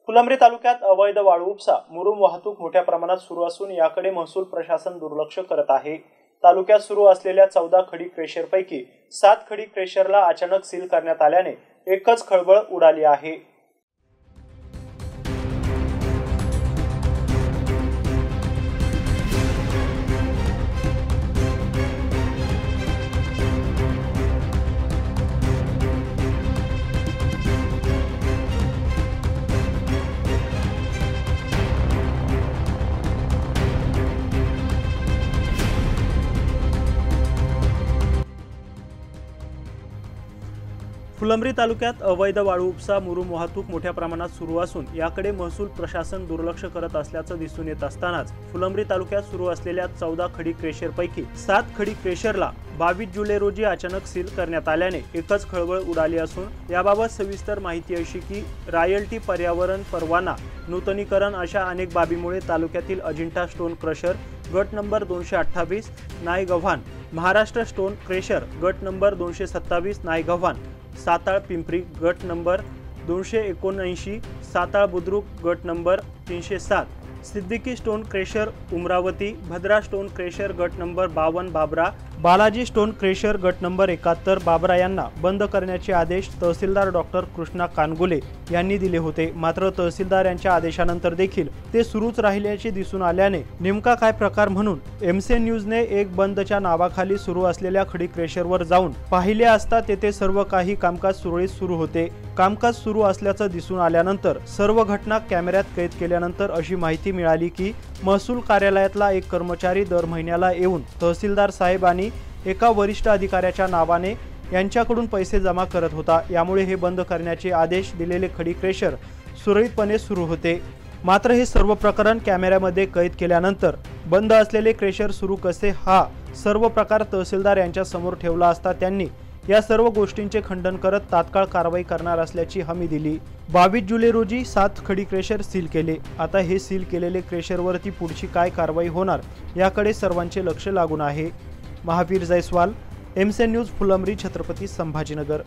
फुलंब्री तालुक्यात अवैध वाळू उपसा मुरुम वाहतूक मोठ्या प्रमाणात सुरू असून याकडे महसूल प्रशासन दुर्लक्ष करत आहे। तालुक्यात सुरू असलेल्या 14 खडी क्रेशरपैकी 7 खडी क्रेशरला अचानक सील करण्यात आल्याने एकच खळबळ उडाली आहे। फुलंब्री तालुक्यात अवैध वाळू उपसा मुरुम वाहतूक मोठ्या प्रमाणात सुरू असून याकडे महसूल प्रशासन दुर्लक्ष करत असल्याचं दिसून येत असतानाच फुलंब्री तालुक्यात सुरू असलेल्या 14 खडी क्रेशरपैकी 7 खडी क्रेशरला 22 जुलै रोजी अचानक सील करण्यात आल्याने एकच खळबळ उडाली असून याबाबत सविस्तर माहिती अशी की रॉयल्टी, पर्यावरण परवाना, नूतनीकरण अशा अनेक बाबीमुळे तालुक्यातील अजिंठा स्टोन क्रशर गट number 228 Naigavhan, Maharashtra stone crusher गट नंबर 227 नायगव्हाण, साताळ पिंपरी गट नंबर 279, साताळ बुद्रुक गट number 307, Siddiqui stone crusher Umravati, Bhadra stone crusher गट number 52 Babra, Balaji stone crusher गट नंबर 71 बाबरा यांना बंद करण्याचे आदेश तहसीलदार डॉक्टर कृष्णा कानगुले यांनी दिले होते। मात्र तहसीलदार यांच्या आदेशानंतर देखील ते सुरूच राहिल्याचे दिसून आल्याने नेमका काय प्रकार म्हणून एमसी न्यूजने एक बंदच्या नावाखाली सुरू असलेल्या खडी क्रेशरवर जाऊन पाहिले असता तेथे सर्व काही कामकाज सुरळीत सुरू होते। कामकाज सुरू असल्याचं दिसून आल्यानंतर सर्व घटना कॅमेऱ्यात कैद केल्यानंतर अशी माहिती मिळाली की महसूल कार्यालयातला एक कर्मचारी दर महिन्याला येऊन तहसीलदार साहेब आणि एका वरिष्ठ अधिकाऱ्याच्या नावाने यांच्याकडून पैसे जमा करत होता। यामुळे हे बंद करण्याचे आदेश दिलेले खडी क्रेशर सुरळीतपणे सुरू होते। मात्र हे सर्व प्रकरण कॅमेऱ्यामध्ये कैद केल्यानंतर बंद असलेले क्रेशर सुरू कसे हा सर्व प्रकार तहसीलदार यांच्या समोर ठेवला असता त्यांनी या सर्व गोष्टींचे खंडन करत तात्काळ कारवाई करणार असल्याची हमी दिली। 22 जुलै रोजी 7 खडी क्रेशर सील केले। आता हे सील केलेले क्रेशरवरती पुढची काय कारवाई होणार याकडे सर्वांचे लक्ष लागून आहे। Mahavir Jaiswal, MC news, Phulambri, Chhatrapati Sambhajinagar.